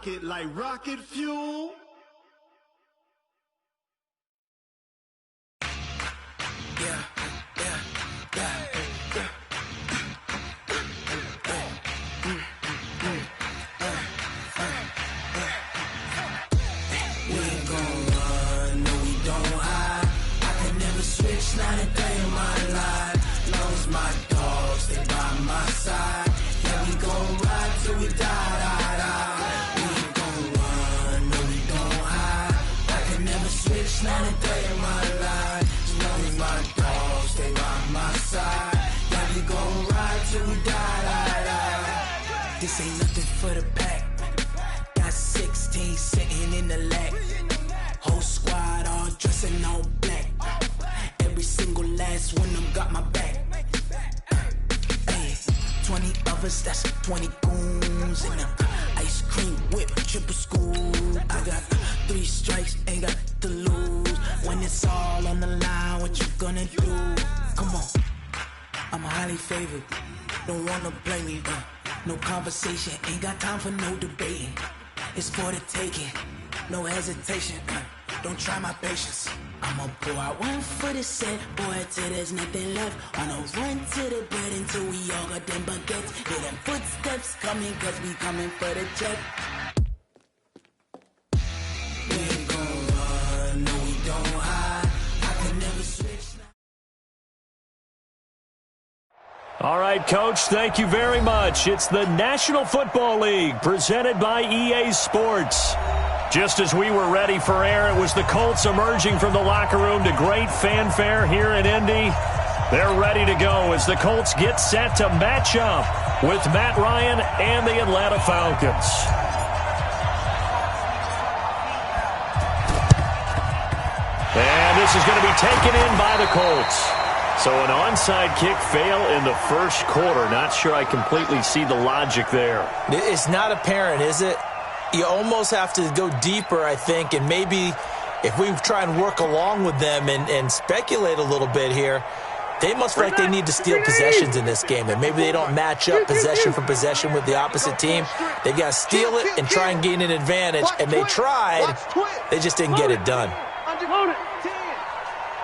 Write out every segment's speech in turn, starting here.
pocket like rocket fuel. Not a day in my life. Knows my dogs, they by my side. Yeah, we gon' ride till we die. We ain't gon' run, no, we don't hide. I can never switch, not a day in my life. Knows my dogs, they by my side. Yeah, we gon' ride till we die. This ain't nothing for the pack. Got 16 sitting in the lap. Whole squad all dressing all black. Every single last one of them got my back. Hey, 20 of us, that's 20 goons. And ice cream whip, triple school. I got 3 strikes, ain't got to lose. When it's all on the line, what you gonna do? Come on, I'm highly favored. Don't wanna blame me, no conversation. Ain't got time for no debating. It's for the taking, no hesitation. Don't try my patience. I'ma pour out one for the set, boy, till there's nothing left. Wanna run to the bed until we all got them baguettes. Hear them footsteps coming, cause we coming for the check. We ain't gon' run, no, we don't hide. I can never switch. All right, Coach, thank you very much. It's the National Football League presented by EA Sports. Just as we were ready for air, it was the Colts emerging from the locker room to great fanfare here in Indy. They're ready to go as the Colts get set to match up with Matt Ryan and the Atlanta Falcons. And this is going to be taken in by the Colts. So an onside kick fail in the first quarter. Not sure I completely see the logic there. It's not apparent, is it? You almost have to go deeper, I think, and maybe if we try and work along with them and speculate a little bit here, they must feel like they need to steal possessions in this game, and maybe they don't match up possession for possession with the opposite team. They've got to steal it and try and gain an advantage, and they tried. They just didn't get it done.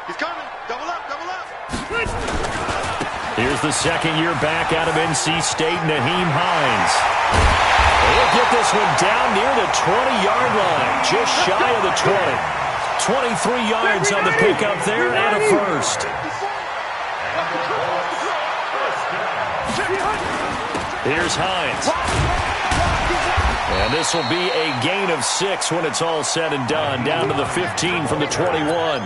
He's coming. Double up, double up. Here's the second year back out of NC State, Nyheim Hines. They'll get this one down near the 20-yard line, just shy of the 20. 23 yards on the pickup there and a first. Here's Hines. And this will be a gain of 6 when it's all said and done, down to the 15 from the 21.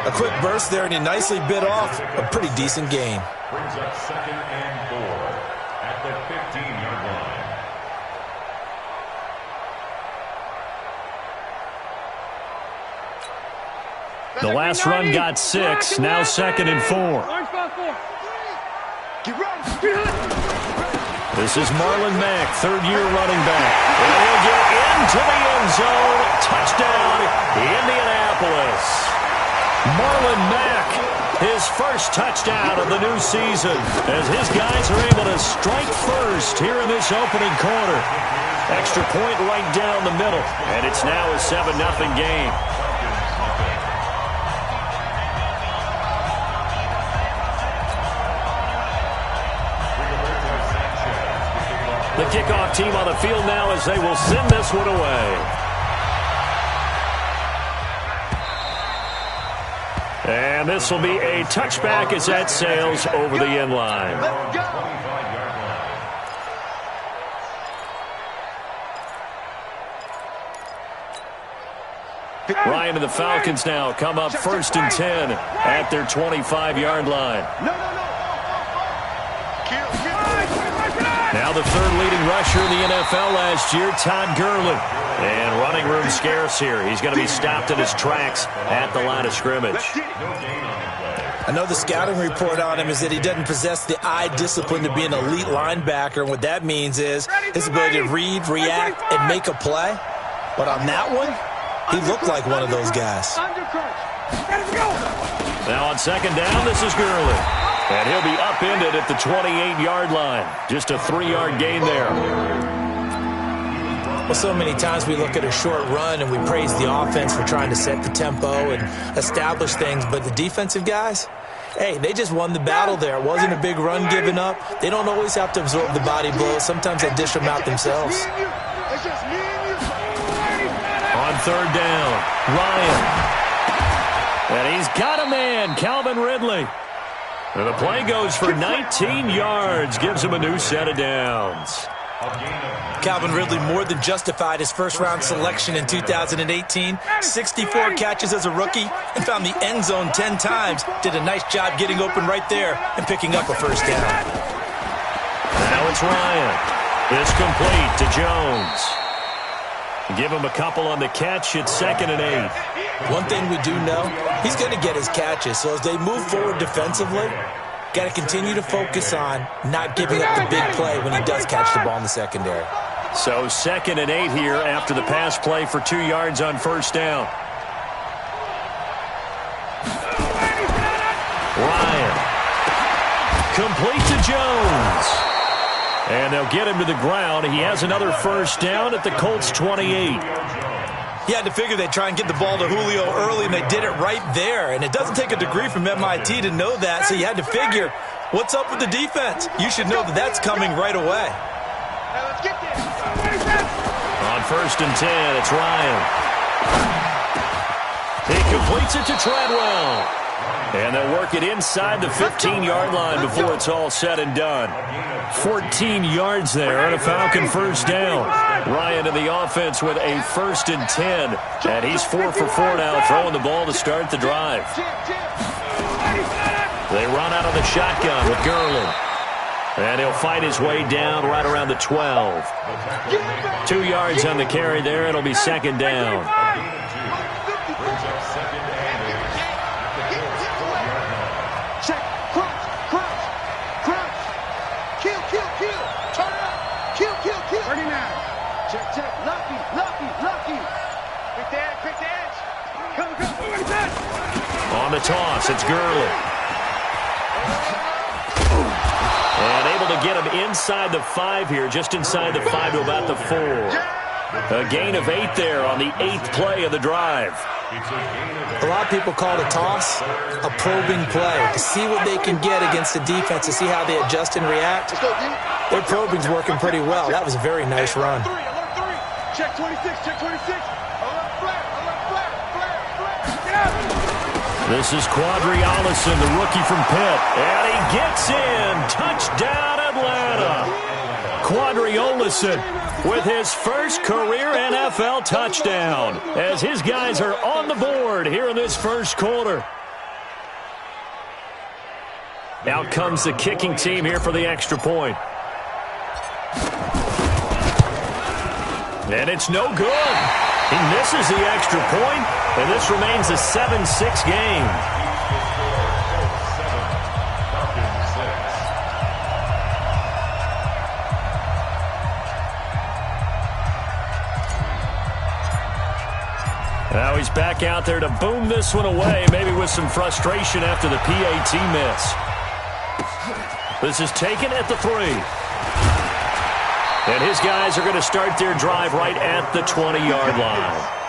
A quick burst there, and he nicely bit off a pretty decent gain. Brings up 2nd and 4 at the 15-yard line. The last run got 6, now 2nd and 4. This is Marlon Mack, third-year running back. And he'll get into the end zone. Touchdown, Indianapolis. Marlon Mack, his first touchdown of the new season, as his guys are able to strike first here in this opening quarter. Extra point right down the middle, and it's now a 7-0 game. The kickoff team on the field now as they will send this one away. And this will be a touchback as that sails over the end line. Ryan and the Falcons now come up 1st and 10 at their 25-yard line. Now the third leading rusher in the NFL last year, Todd Gurley. And running room scarce here. He's going to be stopped in his tracks at the line of scrimmage. I know the scouting report on him is that he doesn't possess the eye discipline to be an elite linebacker. And what that means is his ability to read, react, and make a play. But on that one, he looked like one of those guys. Now on 2nd down, this is Gurley. And he'll be upended at the 28-yard line. Just a 3-yard gain there. Well, so many times we look at a short run and we praise the offense for trying to set the tempo and establish things, but the defensive guys, hey, they just won the battle there. It wasn't a big run given up. They don't always have to absorb the body blows. Sometimes they dish them out themselves. On third down, Ryan. And he's got a man, Calvin Ridley. And the play goes for 19 yards, gives him a new set of downs. Calvin Ridley more than justified his first-round selection in 2018. 64 catches as a rookie and found the end zone 10 times. Did a nice job getting open right there and picking up a first down. Now it's Ryan. It's complete to Jones. Give him a couple on the catch. It's 2nd and 8. One thing we do know, he's going to get his catches. So as they move forward defensively, got to continue to focus on not giving up the big play when he does catch the ball in the secondary. So 2nd and 8 here after the pass play for 2 yards on first down. Ryan. Complete to Jones. And they'll get him to the ground. He has another first down at the Colts 28. He had to figure they'd try and get the ball to Julio early, and they did it right there. And it doesn't take a degree from MIT to know that, so you had to figure, what's up with the defense? You should know that that's coming right away. On 1st and 10, it's Ryan. He completes it to Treadwell. And they'll work it inside the 15-yard line before it's all said and done. 14 yards there on a Falcon first down. Ryan in the offense with a 1st and 10. And he's 4 for 4 now, throwing the ball to start the drive. They run out of the shotgun with Gurley. And he'll fight his way down right around the 12. 2 yards on the carry there. It'll be 2nd down. On the toss, it's Gurley. And able to get him inside the 5 here, just inside the 5 to about the 4. A gain of 8 there on the 8th play of the drive. A lot of people call the toss a probing play, to see what they can get against the defense, to see how they adjust and react. Their probing's working pretty well. That was a very nice run. Check 26, check 26. This is Quadri Allison, the rookie from Pitt. And he gets in. Touchdown, Atlanta. Quadri Allison with his first career NFL touchdown as his guys are on the board here in this first quarter. Out comes the kicking team here for the extra point. And it's no good. He misses the extra point, and this remains a 7-6 game. Now he's back out there to boom this one away, maybe with some frustration after the PAT miss. This is taken at the 3. And his guys are going to start their drive right at the 20-yard line.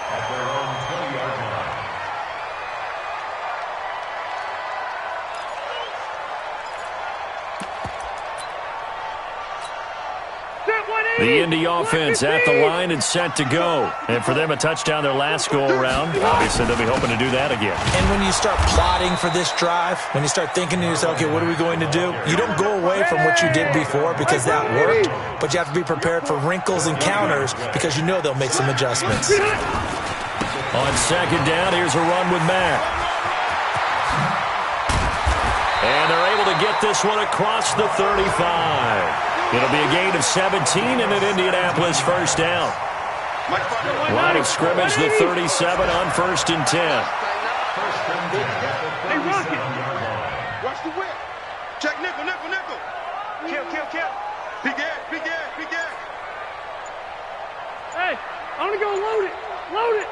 The Indy offense at the line and set to go. And for them, a touchdown their last go-around. Obviously, they'll be hoping to do that again. And when you start plotting for this drive, when you start thinking to yourself, okay, what are we going to do? You don't go away from what you did before because that worked, but you have to be prepared for wrinkles and counters because you know they'll make some adjustments. On second down, here's a run with Mack. And they're able to get this one across the 35. It'll be a gain of 17 and an Indianapolis first down. Line of scrimmage, the 37 on 1st and 10. Hey, Rocket. Watch the whip. Check nickel, nickel, nickel. Kill. Big ass. Hey, I'm gonna go load it.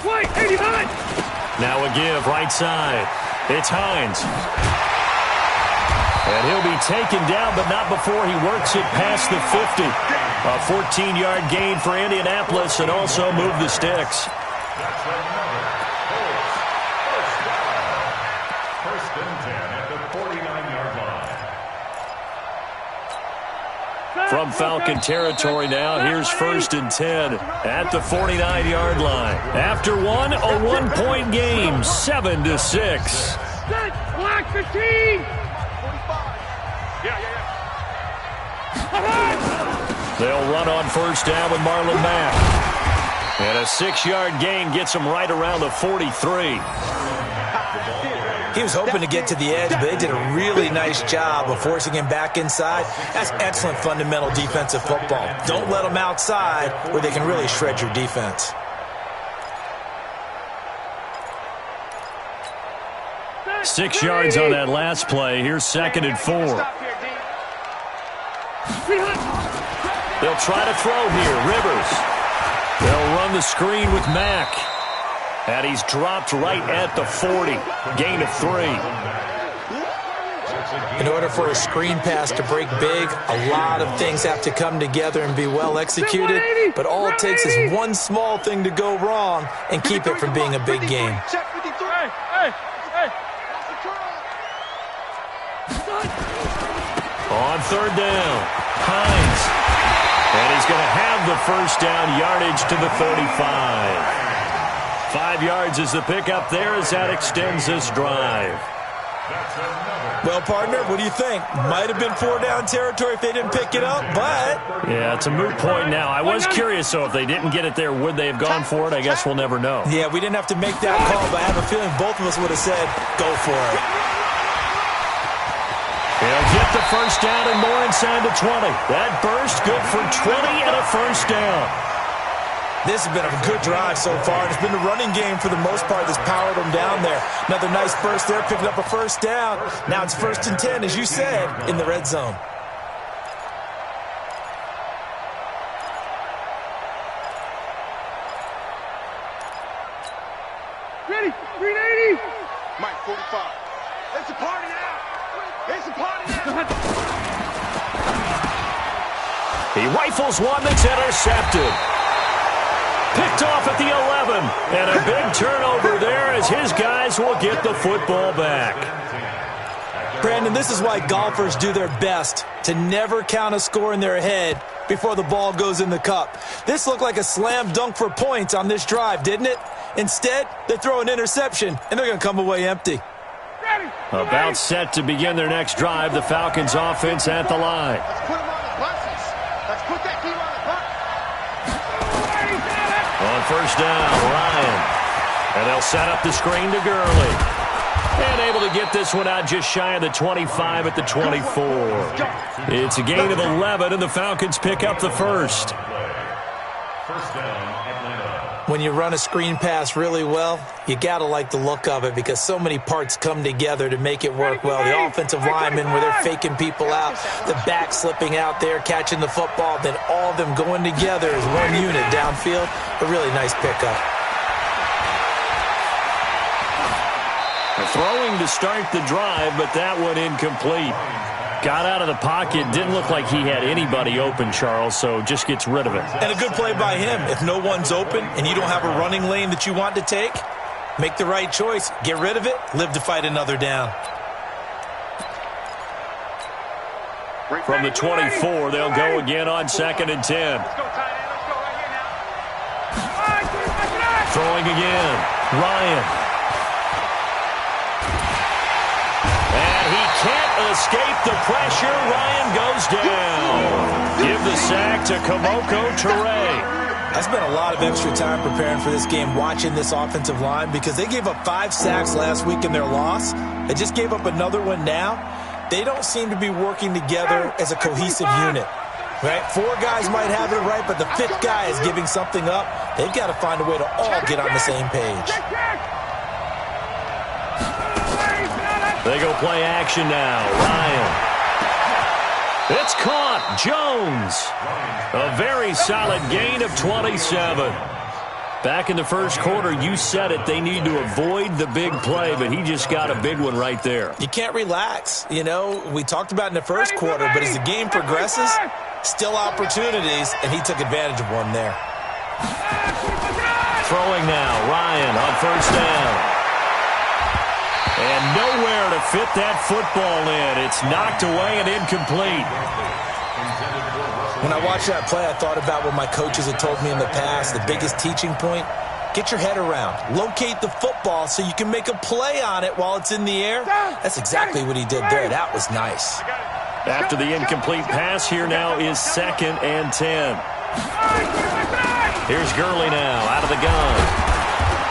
Wait, 89. Now a give, right side. It's Hines. And he'll be taken down, but not before he works it past the 50. A 14-yard gain for Indianapolis and also move the sticks. That's another first and 10 at the 49-yard line. From Falcon territory now, here's 1st and 10 at the 49-yard line. After one, a one-point game, 7-6. Block the team! They'll run on 1st down with Marlon Mack. And a 6-yard gain gets him right around the 43. He was hoping to get to the edge, but they did a really nice job of forcing him back inside. That's excellent fundamental defensive football. Don't let them outside where they can really shred your defense. Six yards on that last play. Here's 2nd and 4. They'll try to throw here. Rivers. They'll run the screen with Mack. And he's dropped right at the 40. Gain of 3. In order for a screen pass to break big, a lot of things have to come together and be well executed. But all it takes is one small thing to go wrong and keep it from being a big game. On 3rd down, Hines. And he's going to have the 1st down, yardage to the 35. 5 yards is the pickup there as that extends this drive. Well, partner, what do you think? Might have been 4-down territory if they didn't pick it up, but... Yeah, it's a moot point now. I was curious, though, if they didn't get it there, would they have gone for it? I guess we'll never know. Yeah, we didn't have to make that call, but I have a feeling both of us would have said, go for it. He'll get the 1st down and more inside the 20. That burst good for 20 and a 1st down. This has been a good drive so far. It's been the running game for the most part that's powered them down there. Another nice burst there, picking up a 1st down. Now it's 1st and 10, as you said, in the red zone. Ready, 380! Mike, 45. It's a party now! It's a party now! He rifles one that's intercepted. Picked off at the 11. And a big turnover there as his guys will get the football back. Brandon, this is why golfers do their best to never count a score in their head before the ball goes in the cup. This looked like a slam dunk for points on this drive, didn't it? Instead, they throw an interception, and they're going to come away empty. About set to begin their next drive, the Falcons offense at the line. Let's put them on the buses. Let's put that team on the bus. On 1st down, Ryan. And they'll set up the screen to Gurley. And able to get this one out just shy of the 25 at the 24. It's a gain of 11, and the Falcons pick up the 1st. 1st down, Atlanta. When you run a screen pass really well, you got to like the look of it because so many parts come together to make it work well. The offensive linemen where they're faking people out, the back slipping out there, catching the football, then all of them going together as one unit downfield. A really nice pickup. Throwing to start the drive, but that one incomplete. Got out of the pocket, didn't look like he had anybody open, Charles, so just gets rid of it. And a good play by him. If no one's open and you don't have a running lane that you want to take, make the right choice. Get rid of it, live to fight another down. From the 24, they'll go again on 2nd and 10. Throwing again, Ryan. Can't escape the pressure. Ryan goes down. Give the sack to Kamoko Toure. I spent a lot of extra time preparing for this game watching this offensive line because they gave up 5 sacks last week in their loss. They just gave up another one now. They don't seem to be working together as a cohesive unit. Right? 4 guys might have it right, but the 5th guy is giving something up. They've got to find a way to all get on the same page. They go play action now. Ryan. It's caught. Jones. A very solid gain of 27. Back in the first quarter, you said it, they need to avoid the big play, but he just got a big one right there. You can't relax. You know, we talked about in the first quarter, but as the game progresses, still opportunities, and he took advantage of one there. Throwing now, Ryan on first down. And nowhere to fit that football in. It's knocked away and incomplete. When I watched that play, I thought about what my coaches had told me in the past. The biggest teaching point, get your head around. Locate the football so you can make a play on it while it's in the air. That's exactly what he did there. That was nice. After the incomplete pass, here now is 2nd and 10. Here's Gurley now out of the gun.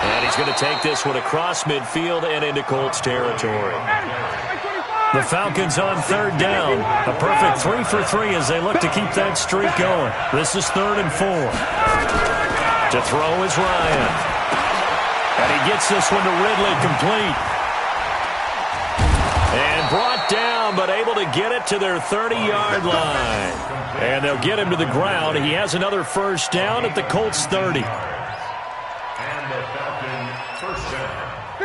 And he's going to take this one across midfield and into Colts territory. The Falcons on 3rd down. A perfect 3 for 3 as they look to keep that streak going. This is 3rd and 4. To throw is Ryan. And he gets this one to Ridley complete. And brought down, but able to get it to their 30-yard line. And they'll get him to the ground. He has another first down at the Colts 30.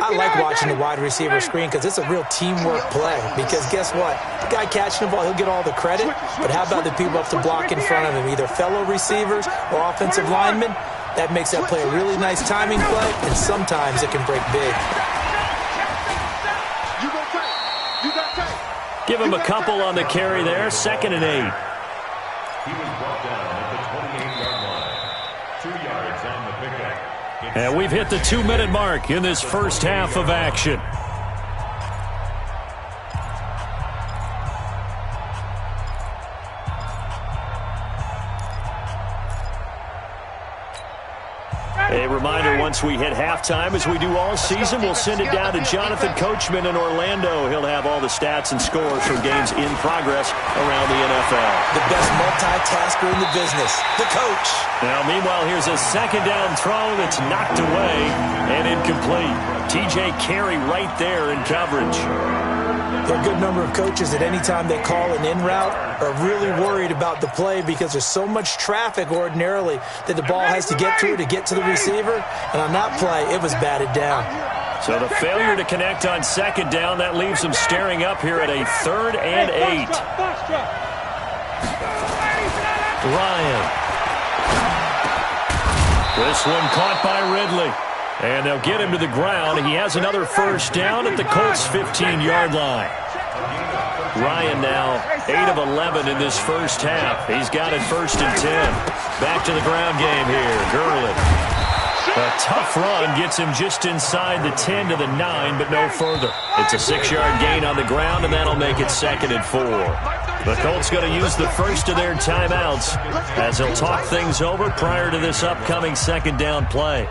I like watching the wide receiver screen because it's a real teamwork play. Because guess what? The guy catching the ball, he'll get all the credit. But how about the people up to block in front of him, either fellow receivers or offensive linemen? That makes that play a really nice timing play, and sometimes it can break big. Give him a couple on the carry there. 2nd and 8. He was brought down at the 28-yard line. 2 yards on the pickup. And we've hit the 2-minute mark in this first half of action. A reminder, once we hit halftime, as we do all season, we'll send it down to Jonathan Coachman in Orlando. He'll have all the stats and scores from games in progress around the NFL. The best multitasker in the business, the coach. Now, meanwhile, here's a 2nd down throw that's knocked away and incomplete. T.J. Carey right there in coverage. There are a good number of coaches that any time they call an in route are really worried about the play because there's so much traffic ordinarily that the ball has to get through to get to the receiver. And on that play, it was batted down. So the failure to connect on 2nd down, that leaves them staring up here at a 3rd and 8. Ryan. This one caught by Ridley. And they'll get him to the ground. He has another first down at the Colts' 15-yard line. Ryan now 8 of 11 in this first half. He's got it 1st and 10. Back to the ground game here. Gurley. A tough run gets him just inside the 10 to the 9, but no further. It's a 6-yard gain on the ground, and that'll make it 2nd and 4. The Colts going to use the first of their timeouts as they'll talk things over prior to this upcoming 2nd down play.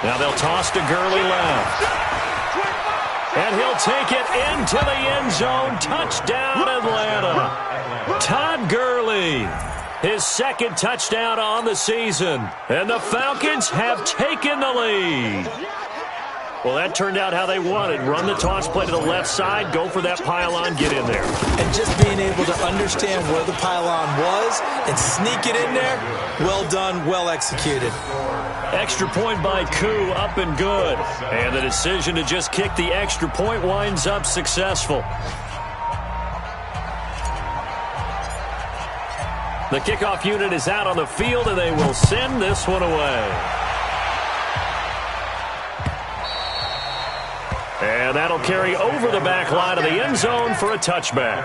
Now they'll toss to Gurley left. And he'll take it into the end zone. Touchdown, Atlanta. Todd Gurley, his 2nd touchdown on the season. And the Falcons have taken the lead. Well, that turned out how they wanted. Run the toss play to the left side, go for that pylon, get in there. And just being able to understand where the pylon was and sneak it in there, well done, well executed. Extra point by Koo, up and good. And the decision to just kick the extra point winds up successful. The kickoff unit is out on the field, and they will send this one away. And that'll carry over the back line of the end zone for a touchback.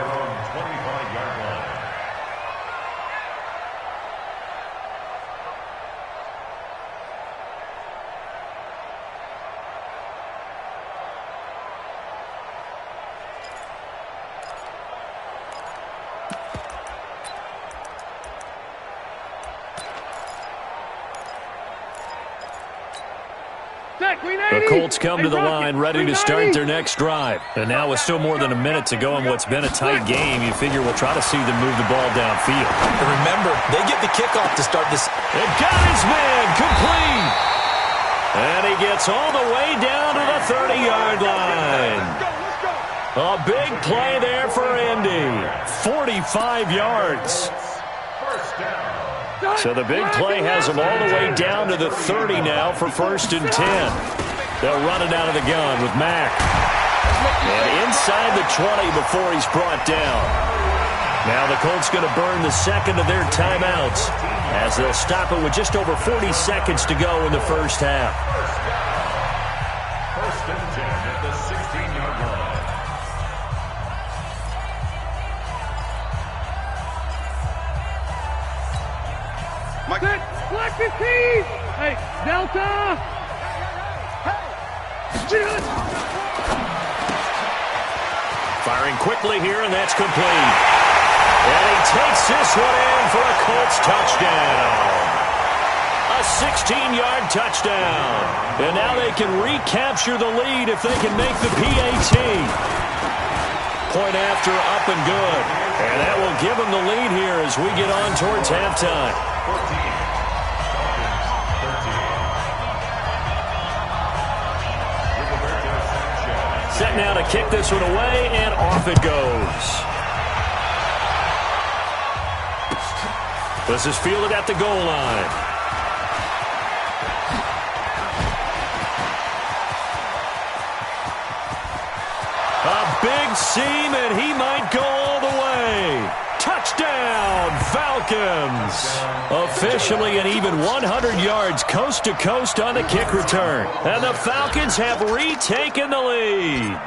The Colts come to the line, ready to start their next drive. And now with still more than a minute to go in what's been a tight game, you figure we'll try to see them move the ball downfield. And remember, they get the kickoff to start this. It got his man complete. And he gets all the way down to the 30-yard line. A big play there for Indy. 45 yards. So the big play has him all the way down to the 30 now for 1st and 10. They'll run it out of the gun with Mack. And inside the 20 before he's brought down. Now the Colts going to burn the second of their timeouts as they'll stop it with just over 40 seconds to go in the first half. 1st and 10 at the 16-yard line. Set, select the team. Hey, Delta. Firing quickly here, and that's complete. And he takes this one in for a Colts touchdown. A 16-yard touchdown. And now they can recapture the lead if they can make the PAT. Point after, up and good. And that will give them the lead here as we get on towards halftime. 14. Set now to kick this one away, and off it goes. This is fielded at the goal line. A big seam, and he might go all the way. Touchdown, Falcons. Officially an even 100 yards coast to coast on the kick return. And the Falcons have retaken the lead.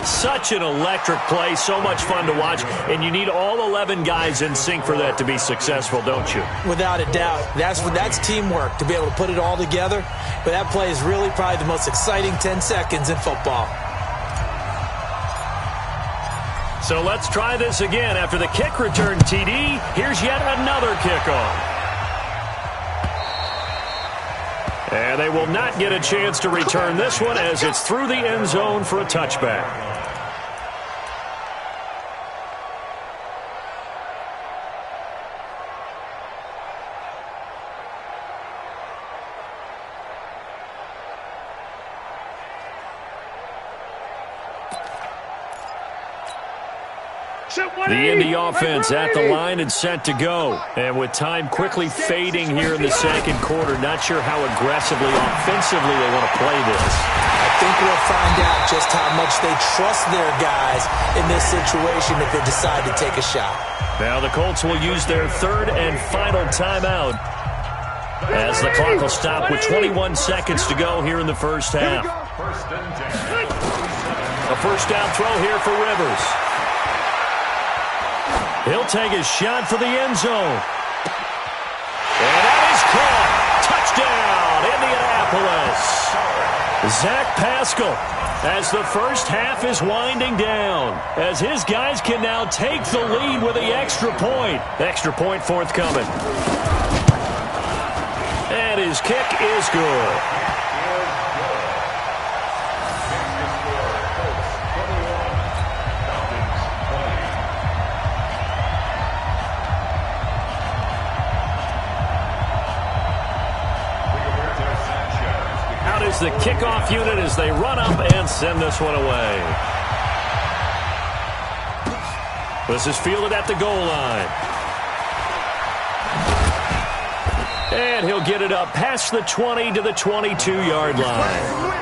Such an electric play, so much fun to watch, and you need all 11 guys in sync for that to be successful, don't you? Without a doubt. That's teamwork, to be able to put it all together. But that play is really probably the most exciting 10 seconds in football. So let's try this again. After the kick return TD, here's yet another kickoff. And they will not get a chance to return this one as it's through the end zone for a touchback. The Indy offense at the line and set to go. And with time quickly fading here in the second quarter, not sure how aggressively, offensively they want to play this. I think we'll find out just how much they trust their guys in this situation if they decide to take a shot. Now the Colts will use their third and final timeout as the clock will stop with 21 seconds to go here in the first half. 1st and 10. A first down throw here for Rivers. He'll take his shot for the end zone. And that is caught. Touchdown, Indianapolis. Zach Pascal, as the first half is winding down, as his guys can now take the lead with the extra point. Extra point forthcoming. And his kick is good. The kickoff unit as they run up and send this one away. This is fielded at the goal line. And he'll get it up past the 20 to the 22-yard line.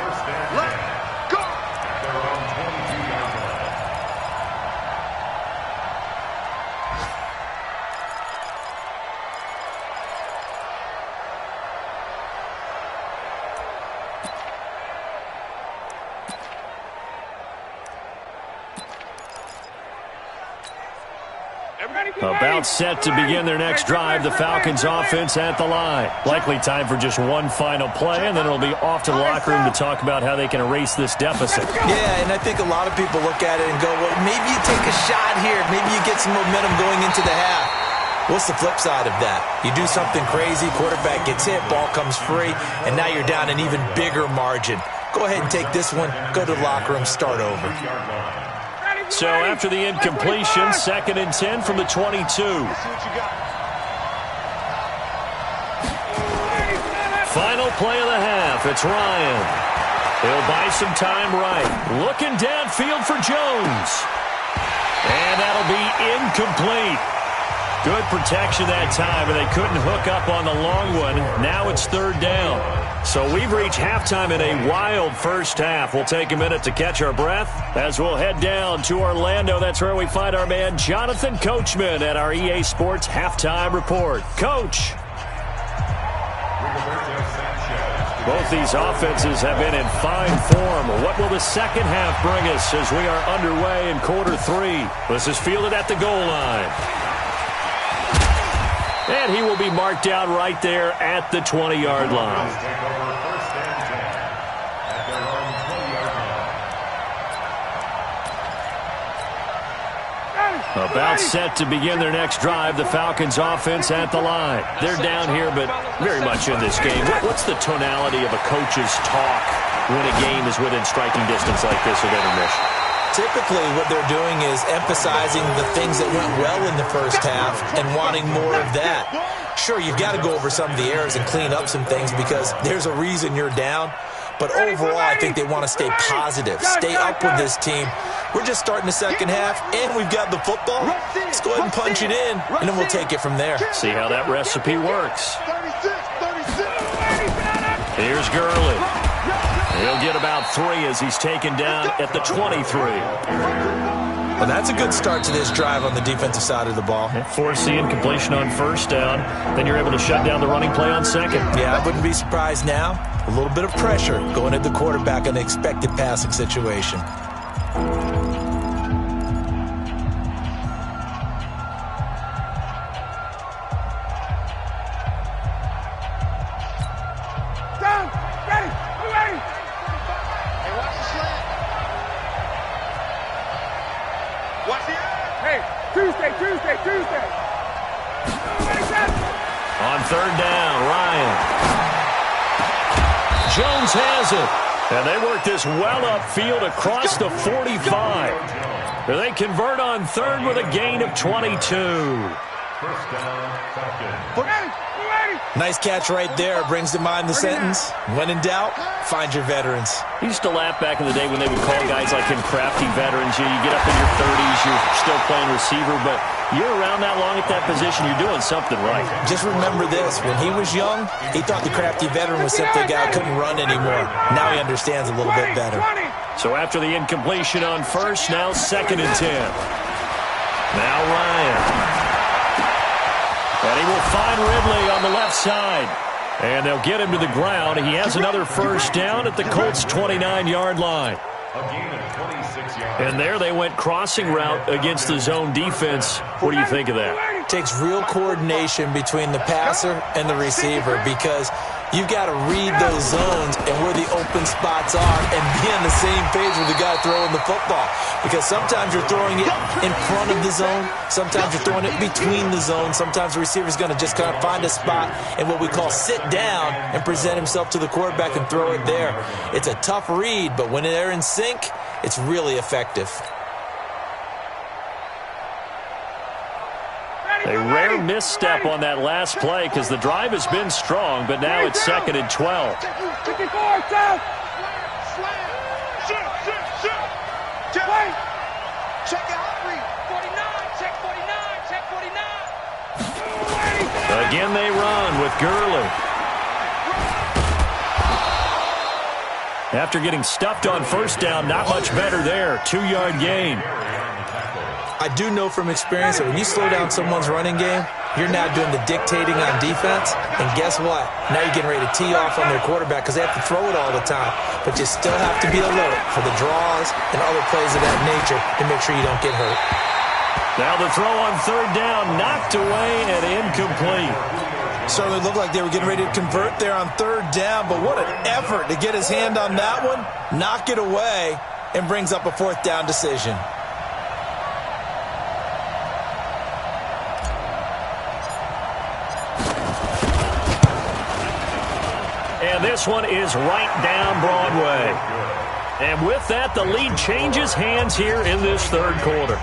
About set to begin their next drive, the Falcons offense at the line. Likely time for just one final play, and then it'll be off to the locker room to talk about how they can erase this deficit. Yeah, and I think a lot of people look at it and go, well, maybe you take a shot here. Maybe you get some momentum going into the half. What's the flip side of that? You do something crazy, quarterback gets hit, ball comes free, and now you're down an even bigger margin. Go ahead and take this one, go to the locker room, start over. So after the incompletion, 2nd and 10 from the 22. Final play of the half. It's Ryan. He'll buy some time right. Looking downfield for Jones. And that'll be incomplete. Good protection that time, and they couldn't hook up on the long one. Now it's 3rd down. So we've reached halftime in a wild first half. We'll take a minute to catch our breath as we'll head down to Orlando. That's where we find our man Jonathan Coachman at our EA Sports Halftime Report. Coach. Both these offenses have been in fine form. What will the second half bring us as we are underway in quarter 3? This is fielded at the goal line. And he will be marked down right there at the 20-yard line. About set to begin their next drive, the Falcons offense at the line. They're down here, but very much in this game. What's the tonality of a coach's talk when a game is within striking distance like this at intermission? Typically, what they're doing is emphasizing the things that went well in the first half and wanting more of that. Sure, you've got to go over some of the errors and clean up some things because there's a reason you're down. But overall, I think they want to stay positive, stay up with this team. We're just starting the second half, and we've got the football. Let's go ahead and punch it in, and then we'll take it from there. See how that recipe works. Here's Gurley. He'll get about 3 as he's taken down at the 23. Well, that's a good start to this drive on the defensive side of the ball. Force the incompletion on 1st down. Then you're able to shut down the running play on 2nd. Yeah, I wouldn't be surprised now. A little bit of pressure going at the quarterback in the expected passing situation. Tuesday. On 3rd down, Ryan. Jones has it. And they work this well upfield across the 45. They convert on 3rd with a gain of 22. First down, Falcons. Nice catch right there. Brings to mind the sentence, when in doubt, find your veterans. I used to laugh back in the day when they would call guys like him crafty veterans. You get up in your 30s, you're still playing receiver, but you're around that long at that position, you're doing something right. Just remember this. When he was young, he thought the crafty veteran was simply a guy who couldn't run anymore. Now he understands a little bit better. So after the incompletion on 1st, now 2nd and 10. Now Ryan. And he will find Ridley on the left side. And they'll get him to the ground. He has another 1st down at the Colts' 29-yard line. A gain of 26 yards. And there they went crossing route against the zone defense. What do you think of that? Takes real coordination between the passer and the receiver because you've got to read those zones and where the open spots are and be on the same page with the guy throwing the football. Because sometimes you're throwing it in front of the zone. Sometimes you're throwing it between the zones. Sometimes the receiver's going to just kind of find a spot and what we call sit down and present himself to the quarterback and throw it there. It's a tough read, but when they're in sync, it's really effective. A rare misstep on that last play because the drive has been strong, but now it's 2nd and 12. 54, South. Check out 49. Check 49. Check 49. Again they run with Gurley. After getting stuffed on 1st down, not much better there. 2-yard gain. I do know from experience that when you slow down someone's running game, you're now doing the dictating on defense. And guess what? Now you're getting ready to tee off on their quarterback because they have to throw it all the time. But you still have to be alert for the draws and other plays of that nature to make sure you don't get hurt. Now the throw on 3rd down, knocked away and incomplete. Certainly looked like they were getting ready to convert there on 3rd down, but what an effort to get his hand on that one, knock it away, and brings up a 4th down decision. And this one is right down Broadway. And with that, the lead changes hands here in this third quarter.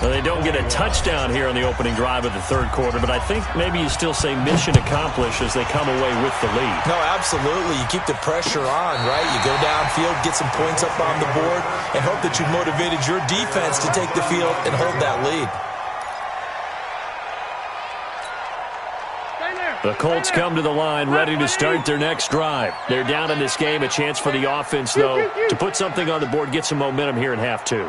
Well, they don't get a touchdown here on the opening drive of the third quarter, but I think maybe you still say mission accomplished as they come away with the lead. No, absolutely. You keep the pressure on, right? You go downfield, get some points up on the board, and hope that you've motivated your defense to take the field and hold that lead. The Colts come to the line ready to start their next drive. They're down in this game. A chance for the offense, though, to put something on the board, get some momentum here in half two.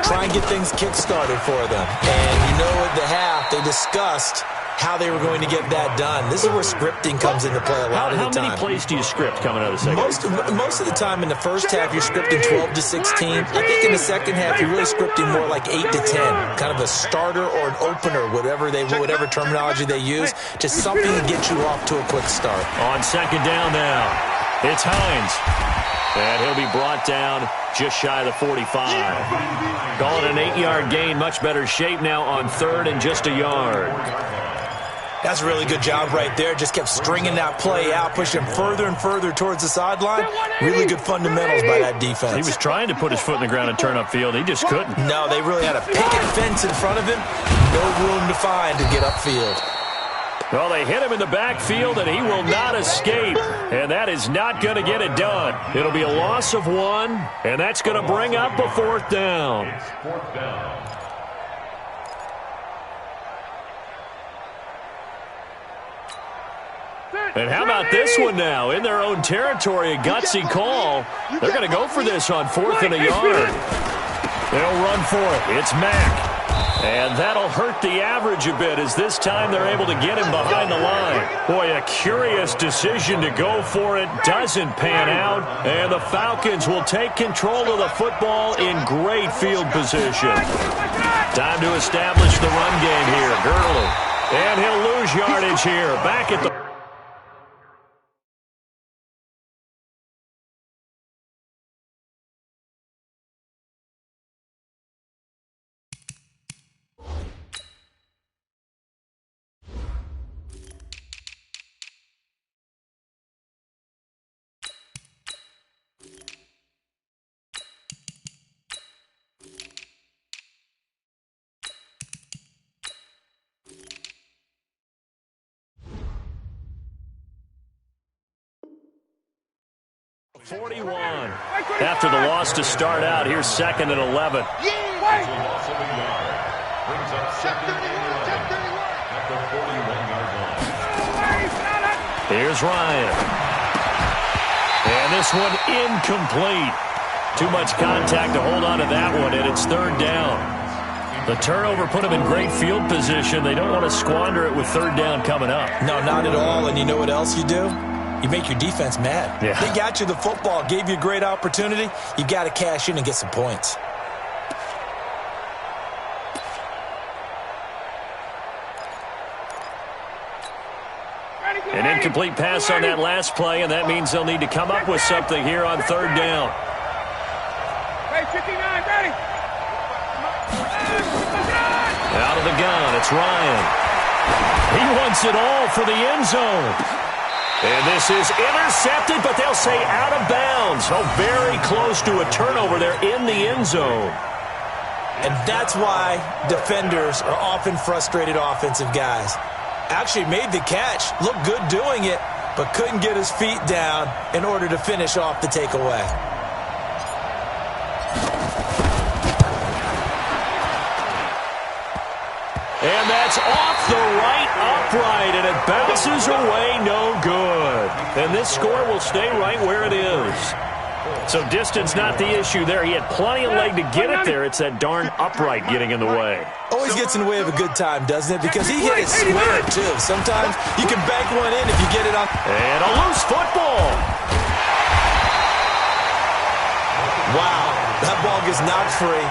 Try and get things kick-started for them. And you know at the half, they discussed how they were going to get that done. This is where scripting comes into play a lot of the time. How many plays do you script coming out of the second? Most of the time in the first half, you're scripting 12 to 16. I think in the second half, you're really scripting more like 8 to 10. Kind of a starter or an opener, whatever terminology they use, just something to get you off to a quick start. On second down now, it's Hines. And he'll be brought down just shy of the 45. Call it an 8-yard gain. Much better shape now on third and just a yard. That's a really good job right there. Just kept stringing that play out, pushing further and further towards the sideline. Really good fundamentals by that defense. He was trying to put his foot in the ground and turn upfield. He just couldn't. No, they really had a picket fence in front of him. No room to find to get upfield. Well, they hit him in the backfield, and he will not escape. And that is not going to get it done. It'll be a loss of 1, and that's going to bring up a fourth down. And how about this one now? In their own territory, a gutsy call. They're going to go for this on 4th and a yard. They'll run for it. It's Mack. And that'll hurt the average a bit as this time they're able to get him behind the line. Boy, a curious decision to go for it. Doesn't pan out. And the Falcons will take control of the football in great field position. Time to establish the run game here. Gurley. And he'll lose yardage here. Back at the... ...41. After the loss to start out, here's 2nd and 11. Here's Ryan. And this one incomplete. Too much contact to hold on to that one, and it's 3rd down. The turnover put them in great field position. They don't want to squander it with 3rd down coming up. No, not at all. And you know what else you do? You make your defense mad. Yeah. They got you the football, gave you a great opportunity. You got to cash in and get some points. An incomplete pass on that last play, and that means they'll need to come up with something here on 3rd down. Out of the gun, it's Ryan. He wants it all for the end zone. And this is intercepted, but they'll say out of bounds. Oh, very close to a turnover there in the end zone. And that's why defenders are often frustrated offensive guys. Actually made the catch, looked good doing it, but couldn't get his feet down in order to finish off the takeaway. And that's off the right upright, and it bounces away no good. And this score will stay right where it is. So distance not the issue there. He had plenty of leg to get it there. It's that darn upright getting in the way. Always gets in the way of a good time, doesn't it? Because he hit it square, too. Sometimes you can bank one in if you get it on. And a loose football. Wow, that ball gets knocked free,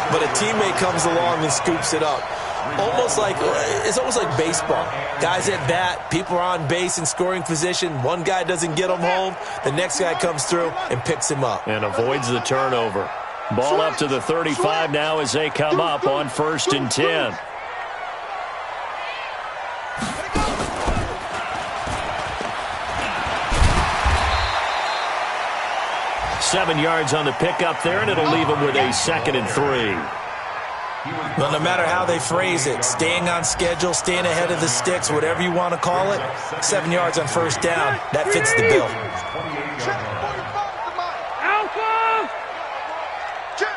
but a teammate comes along and scoops it up. It's almost like baseball. Guys at bat, people are on base in scoring position. One guy doesn't get him home. The next guy comes through and picks him up. And avoids the turnover. Ball up to the 35 now as they come up on 1st and 10. 7 yards on the pickup there, and it'll leave them with a 2nd and 3. Well, no matter how they phrase it, staying on schedule, staying ahead of the sticks, whatever you want to call it, 7 yards on first down, that fits the bill. Alpha! Check.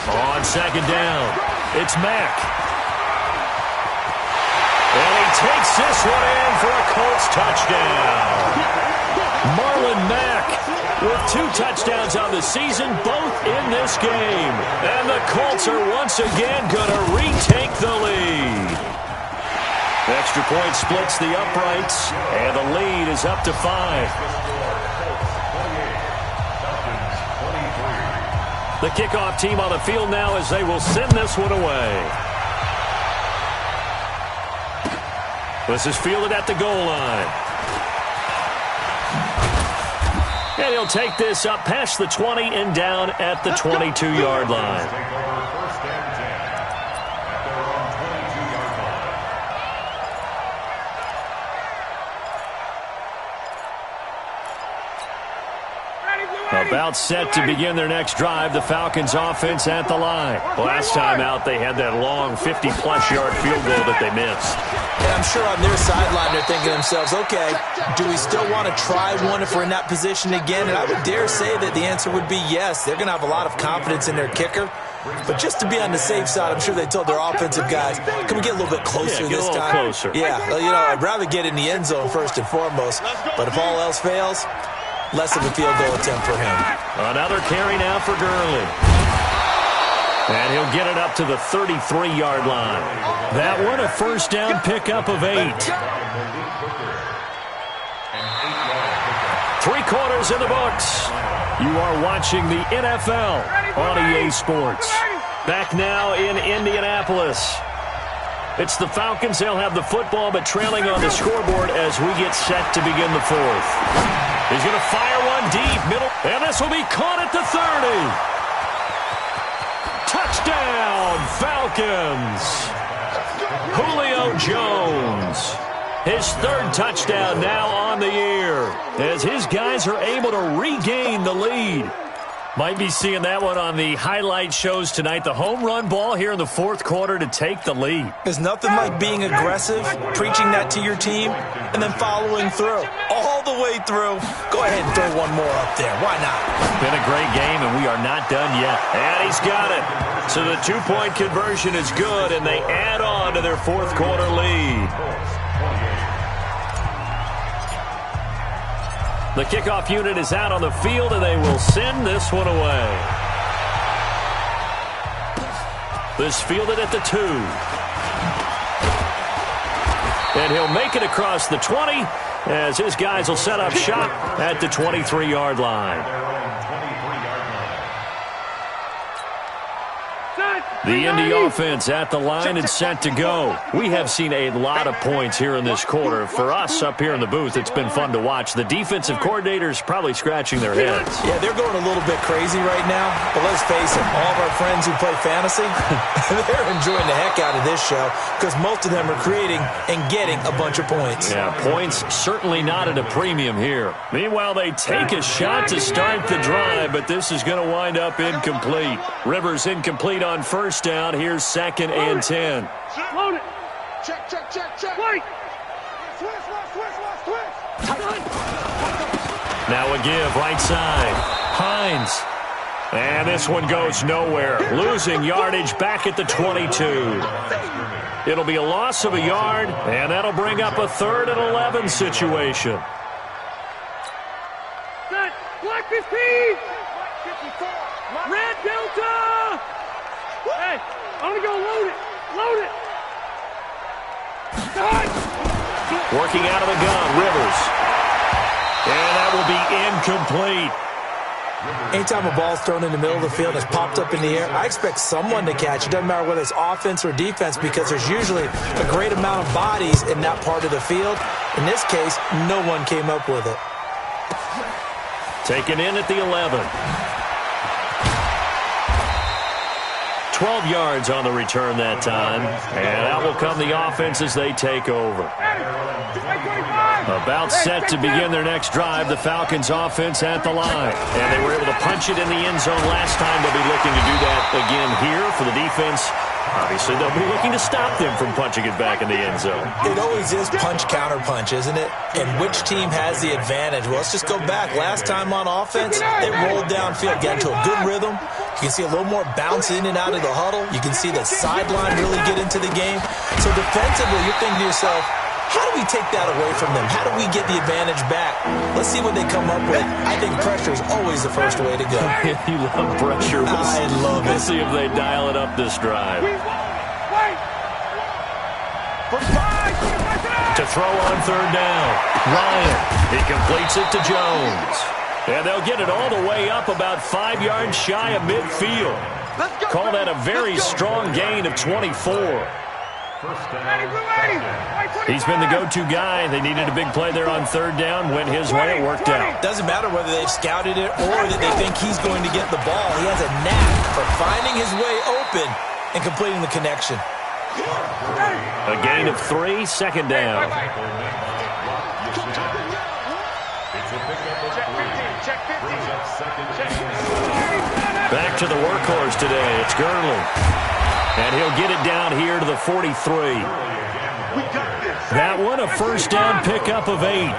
On 2nd down, it's Mack. And he takes this one in for a Colts touchdown. Marlon Mack with 2 touchdowns on the season, both in this game. And the Colts are once again going to retake the lead. Extra point splits the uprights, and the lead is up to 5. The kickoff team on the field now as they will send this one away. This is fielded at the goal line. And he'll take this up past the 20 and down at the 22-yard line. About set to begin their next drive, the Falcons offense at the line. Last time out, they had that long 50-plus yard field goal that they missed. And I'm sure on their sideline, they're thinking to themselves, okay, do we still want to try one if we're in that position again? And I would dare say that the answer would be yes. They're going to have a lot of confidence in their kicker. But just to be on the safe side, I'm sure they told their offensive guys, can we get a little bit closer this time? Closer. Yeah, well, I'd rather get in the end zone first and foremost. But if all else fails, less of a field goal attempt for him. Another carry now for Gurley. And he'll get it up to the 33-yard line. That one a first down pickup of 8. 3 quarters in the books. You are watching the NFL on EA Sports. Back now in Indianapolis. It's the Falcons. They'll have the football, but trailing on the scoreboard as we get set to begin the 4th. He's going to fire one deep, middle, and this will be caught at the 30. Touchdown, Falcons. Julio Jones. His 3rd touchdown now on the year as his guys are able to regain the lead. Might be seeing that one on the highlight shows tonight. The home run ball here in the 4th quarter to take the lead. There's nothing like being aggressive, preaching that to your team, and then following through. All the way through. Go ahead and throw one more up there. Why not? Been a great game, and we are not done yet. And he's got it. So the 2-point conversion is good, and they add on to their 4th quarter lead. The kickoff unit is out on the field, and they will send this one away. This fielded at the 2. And he'll make it across the 20 as his guys will set up shop at the 23-yard line. The Indy offense at the line and set to go. We have seen a lot of points here in this quarter. For us up here in the booth, it's been fun to watch. The defensive coordinators probably scratching their heads. Yeah, they're going a little bit crazy right now. But let's face it, all of our friends who play fantasy, they're enjoying the heck out of this show because most of them are creating and getting a bunch of points. Yeah, points certainly not at a premium here. Meanwhile, they take a shot to start the drive, but this is going to wind up incomplete. Rivers incomplete on first down. Here's 2nd and 10. Load it. Check. Wait. Now a give, right side. Hines. And this one goes nowhere. Losing yardage back at the 22. It'll be a loss of a yard, and that'll bring up a 3rd and 11 situation. Set. Black 15. Red Delta. Hey, I'm going to go load it. Load it. Working out of the gun, Rivers. And that will be incomplete. Anytime a ball's thrown in the middle of the field and it's popped up in the air, I expect someone to catch it. Doesn't matter whether it's offense or defense because there's usually a great amount of bodies in that part of the field. In this case, no one came up with it. Taken in at the 11. 12 yards on the return that time. And out will come the offense as they take over. About set to begin their next drive, the Falcons offense at the line. And they were able to punch it in the end zone last time. They'll be looking to do that again here for the defense. Obviously, they'll be looking to stop them from punching it back in the end zone. It always is punch-counter-punch, isn't it? And which team has the advantage? Well, let's just go back. Last time on offense, they rolled downfield, got into a good rhythm. You can see a little more bounce in and out of the huddle. You can see the sideline really get into the game. So defensively, you're thinking to yourself, how do we take that away from them? How do we get the advantage back? Let's see what they come up with. I think pressure is always the first way to go. You love pressure. I love it. We'll see if they dial it up this drive. To throw on third down. Ryan. He completes it to Jones. And they'll get it all the way up about 5 yards shy of midfield. Call that a very strong gain of 24. He's been the go-to guy. They needed a big play there on third down. Went his way. It worked out. Doesn't matter whether they've scouted it or that they think he's going to get the ball. He has a knack for finding his way open and completing the connection. A gain of 3, second down. Back to the workhorse today. It's Gurley. And he'll get it down here to the 43. That one, a first down pickup of 8.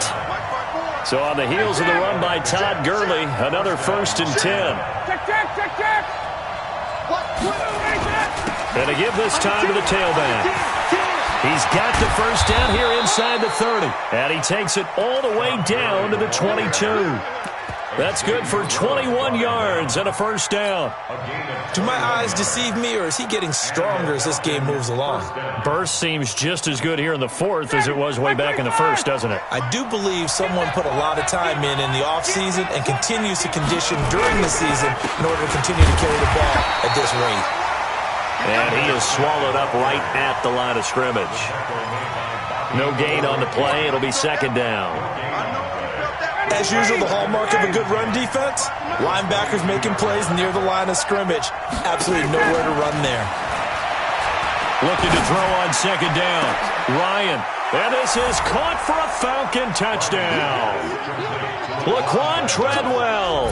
So on the heels of the run by Todd Gurley, another 1st and 10. And to give this time to the tailback. He's got the first down here inside the 30. And he takes it all the way down to the 22. That's good for 21 yards and a first down. Do my eyes deceive me, or is he getting stronger as this game moves along? Burst seems just as good here in the 4th as it was way back in the 1st, doesn't it? I do believe someone put a lot of time in the offseason and continues to condition during the season in order to continue to carry the ball at this rate. And he is swallowed up right at the line of scrimmage. No gain on the play. It'll be second down. As usual, the hallmark of a good run defense, linebackers making plays near the line of scrimmage. Absolutely nowhere to run there. Looking to throw on second down. Ryan. And this is caught for a Falcon touchdown. Laquan Treadwell.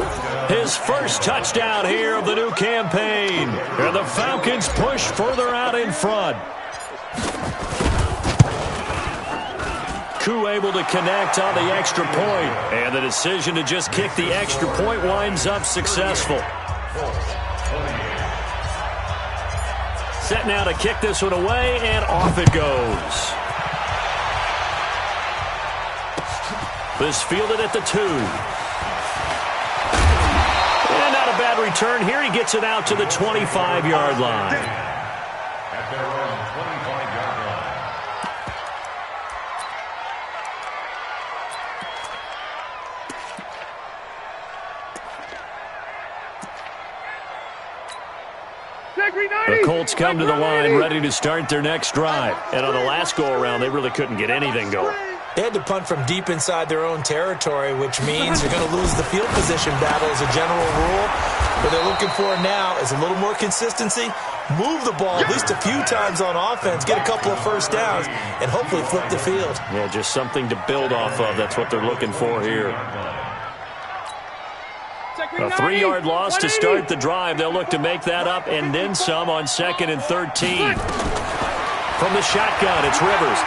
His first touchdown here of the new campaign. And the Falcons push further out in front. Koo able to connect on the extra point. And the decision to just kick the extra point winds up successful. Set now to kick this one away, and off it goes. This fielded at the 2. And not a bad return here. He gets it out to the 25-yard line. At their own 25-yard line. The Colts come to the line ready to start their next drive. And on the last go-around, they really couldn't get anything going. They had to punt from deep inside their own territory, which means you're going to lose the field position battle as a general rule. What they're looking for now is a little more consistency, move the ball at least a few times on offense, get a couple of first downs, and hopefully flip the field. Yeah, just something to build off of. That's what they're looking for here. A 3-yard loss to start the drive. They'll look to make that up and then some on 2nd and 13. From the shotgun, it's Rivers.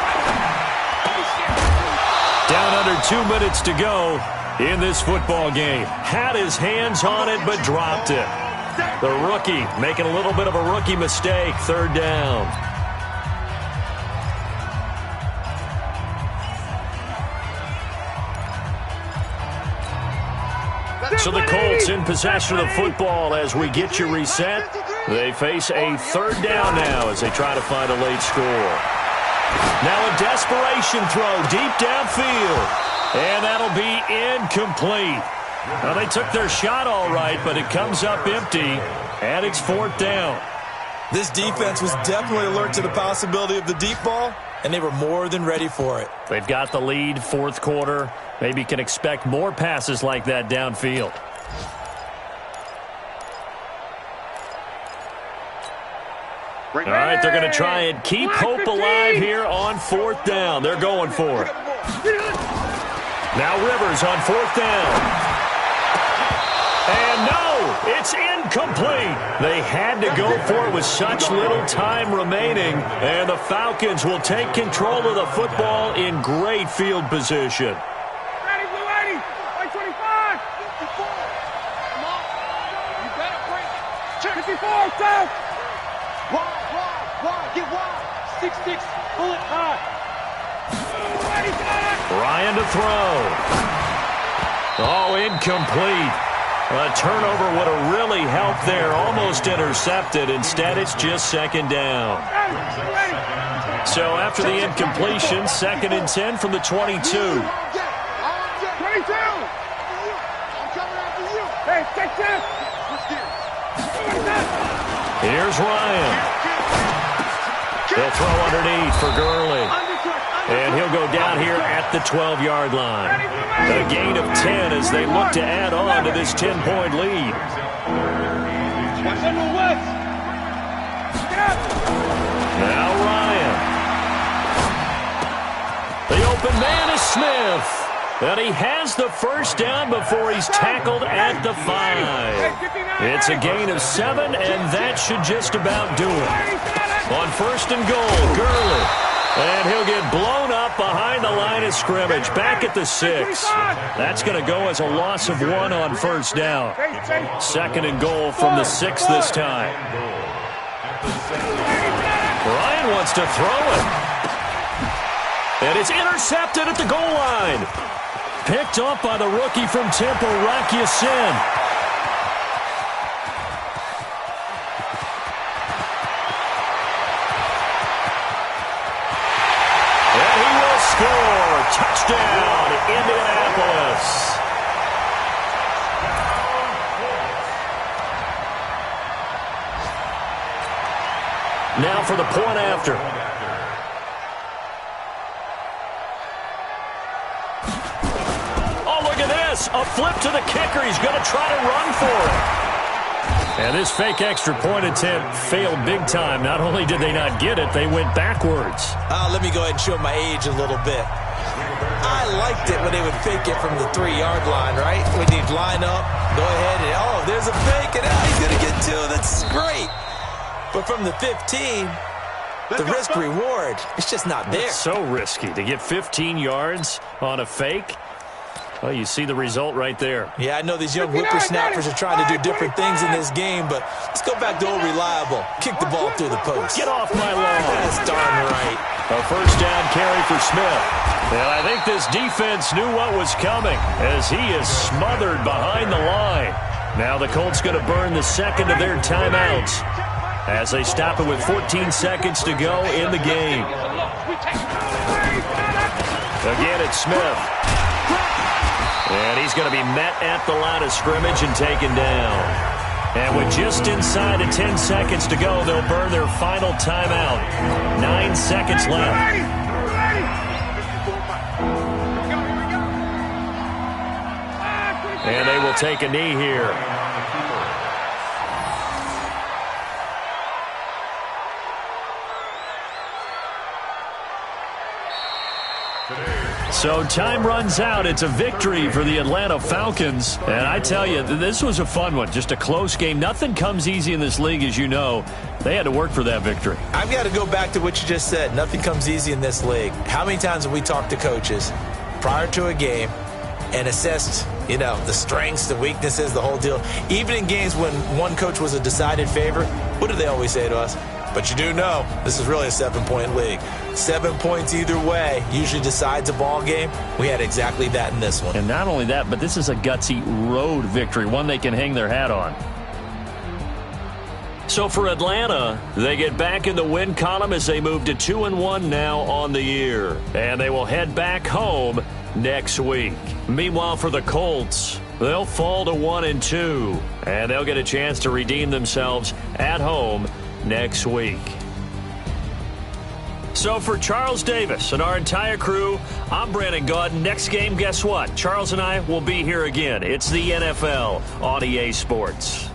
Down under 2 minutes to go in this football game. Had his hands on it, but dropped it. The rookie making a little bit of a rookie mistake. 3rd down. So the Colts in possession of the football as we get you reset. They face a 3rd down now as they try to find a late score. Now a desperation throw deep downfield. And that'll be incomplete. Well, they took their shot all right, but it comes up empty, and it's 4th down. This defense was definitely alert to the possibility of the deep ball, and they were more than ready for it. They've got the lead, 4th quarter. Maybe can expect more passes like that downfield. All right, they're going to try and keep hope alive here on 4th down. They're going for it. Now Rivers on 4th down. And no, it's incomplete. They had to go for it with such little time remaining. And the Falcons will take control of the football in great field position. Ready, blue 80, white 25. 54. Come on. You better break. 54, south. Wide, get wide. 6-6, pull it high. Ryan to throw. Oh, incomplete. A turnover would have really helped there. Almost intercepted. Instead, it's just 2nd down. So after the incompletion, 2nd and 10 from the 22. 22. Hey, take this. Here's Ryan. They'll throw underneath for Gurley. And he'll go down here at the 12-yard line. A gain of 10 as they look to add on to this 10-point lead. Now Ryan. The open man is Smith. And he has the first down before he's tackled at the 5. It's a gain of 7, and that should just about do it. On 1st and goal, Gurley. And he'll get blown up behind the line of scrimmage, back at the 6. That's going to go as a loss of 1 on 1st down. 2nd and goal from the 6 this time. Ryan wants to throw it. And it's intercepted at the goal line. Picked up by the rookie from Temple, Rocky Sin. And he will score. Touchdown, Indianapolis. Now for the point after. A flip to the kicker. He's going to try to run for it. And this fake extra point attempt failed big time. Not only did they not get it, they went backwards. Let me go ahead and show my age a little bit. I liked it when they would fake it from the 3-yard line, right? When they'd line up, go ahead, and oh, there's a fake, and he's going to get 2. That's great. But from the 15, the risk-reward, it's just not there. It's so risky to get 15 yards on a fake. Well, you see the result right there. Yeah, I know these young whippersnappers are trying to do different things in this game, but let's go back to old reliable. Kick the ball through the post. Get off my lawn. That's darn right. A 1st down carry for Smith. And I think this defense knew what was coming as he is smothered behind the line. Now the Colts going to burn the 2nd of their timeouts as they stop it with 14 seconds to go in the game. Again, it's Smith. And he's going to be met at the line of scrimmage and taken down. And with just inside of 10 seconds to go, they'll burn their final timeout. 9 seconds left. And they will take a knee here. So time runs out. It's a victory for the Atlanta Falcons. And I tell you, this was a fun one. Just a close game. Nothing comes easy in this league, as you know. They had to work for that victory. I've got to go back to what you just said. Nothing comes easy in this league. How many times have we talked to coaches prior to a game and assessed, the strengths, the weaknesses, the whole deal? Even in games when one coach was a decided favorite, what do they always say to us? But you do know this is really a 7-point league. 7 points either way usually decides a ball game. We had exactly that in this one. And not only that, but this is a gutsy road victory, one they can hang their hat on. So for Atlanta, they get back in the win column as they move to 2-1 now on the year. And they will head back home next week. Meanwhile, for the Colts, they'll fall to 1-2. And they'll get a chance to redeem themselves at home next week. So for Charles Davis and our entire crew, I'm Brandon Gaudin. Next game, guess what? Charles and I will be here again. It's the NFL on EA Sports.